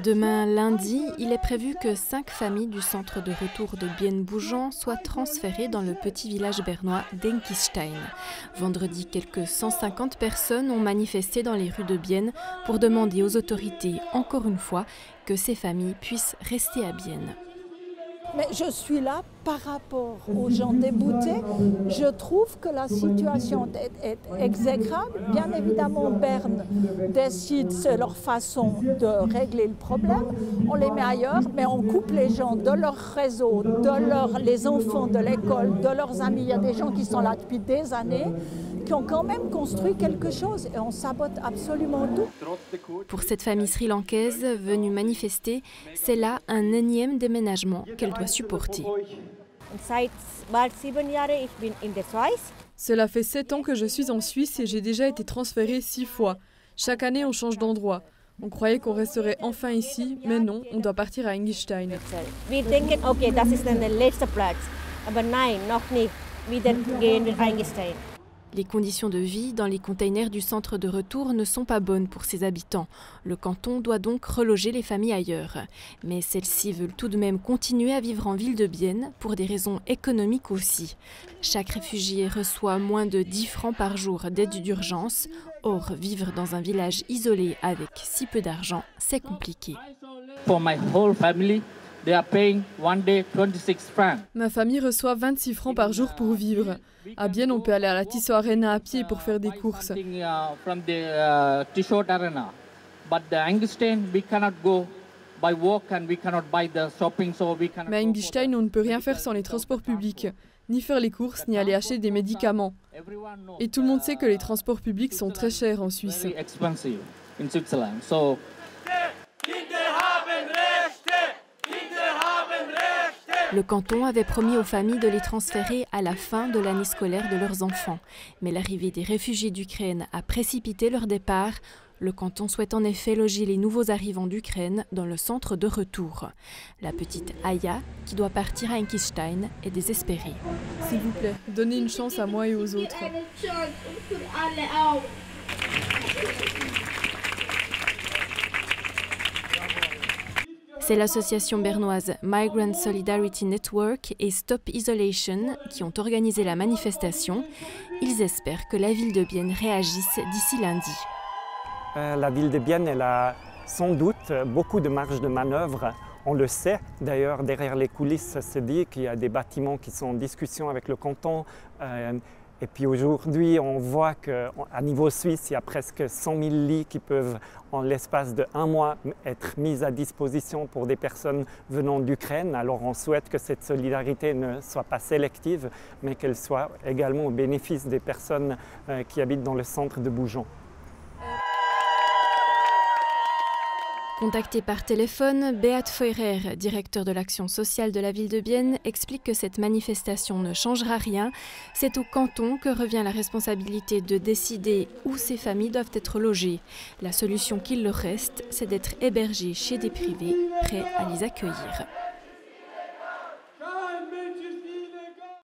Demain, lundi, il est prévu que 5 familles du centre de retour de Bienne-Bougeant soient transférées dans le petit village bernois d'Enkistein. Vendredi, quelques 150 personnes ont manifesté dans les rues de Bienne pour demander aux autorités, encore une fois, que ces familles puissent rester à Bienne. Mais je suis là par rapport aux gens déboutés. Je trouve que la situation est exécrable. Bien évidemment, Berne décide, c'est leur façon de régler le problème. On les met ailleurs, mais on coupe les gens de leur réseau, les enfants de l'école, de leurs amis. Il y a des gens qui sont là depuis des années, qui ont quand même construit quelque chose et on sabote absolument tout. Pour cette famille sri-lankaise venue manifester, c'est là un énième déménagement qu'elle doit supporter. Cela fait 7 ans que je suis en Suisse et j'ai déjà été transférée 6 fois. Chaque année, on change d'endroit. On croyait qu'on resterait enfin ici, mais non, on doit partir à Enkistein. Les conditions de vie dans les containers du centre de retour ne sont pas bonnes pour ses habitants. Le canton doit donc reloger les familles ailleurs. Mais celles-ci veulent tout de même continuer à vivre en ville de Bienne pour des raisons économiques aussi. Chaque réfugié reçoit moins de 10 francs par jour d'aide d'urgence. Or, vivre dans un village isolé avec si peu d'argent, c'est compliqué. For my whole family, they are paying one day 26 francs. Ma famille reçoit 26 francs par jour pour vivre. À Bienne, on peut aller à la Tissot Arena à pied pour faire des courses. Mais à Enkistein, on ne peut rien faire sans les transports publics, ni faire les courses, ni aller acheter des médicaments. Et tout le monde sait que les transports publics sont très chers en Suisse. Le canton avait promis aux familles de les transférer à la fin de l'année scolaire de leurs enfants. Mais l'arrivée des réfugiés d'Ukraine a précipité leur départ. Le canton souhaite en effet loger les nouveaux arrivants d'Ukraine dans le centre de retour. La petite Aya, qui doit partir à Enkistein, est désespérée. S'il vous plaît, donnez une chance à moi et aux autres. C'est l'association bernoise Migrant Solidarity Network et Stop Isolation qui ont organisé la manifestation. Ils espèrent que la ville de Bienne réagisse d'ici lundi. La ville de Bienne, elle a sans doute beaucoup de marge de manœuvre. On le sait, d'ailleurs, derrière les coulisses, ça se dit qu'il y a des bâtiments qui sont en discussion avec le canton. Et puis aujourd'hui, on voit qu'à niveau suisse, il y a presque 100 000 lits qui peuvent, en l'espace de 1 mois, être mis à disposition pour des personnes venant d'Ukraine. Alors on souhaite que cette solidarité ne soit pas sélective, mais qu'elle soit également au bénéfice des personnes qui habitent dans le centre de Bougeant. Contacté par téléphone, Beat Feurer, directeur de l'action sociale de la ville de Bienne, explique que cette manifestation ne changera rien. C'est au canton que revient la responsabilité de décider où ces familles doivent être logées. La solution qu'il leur reste, c'est d'être hébergées chez des privés prêts à les accueillir.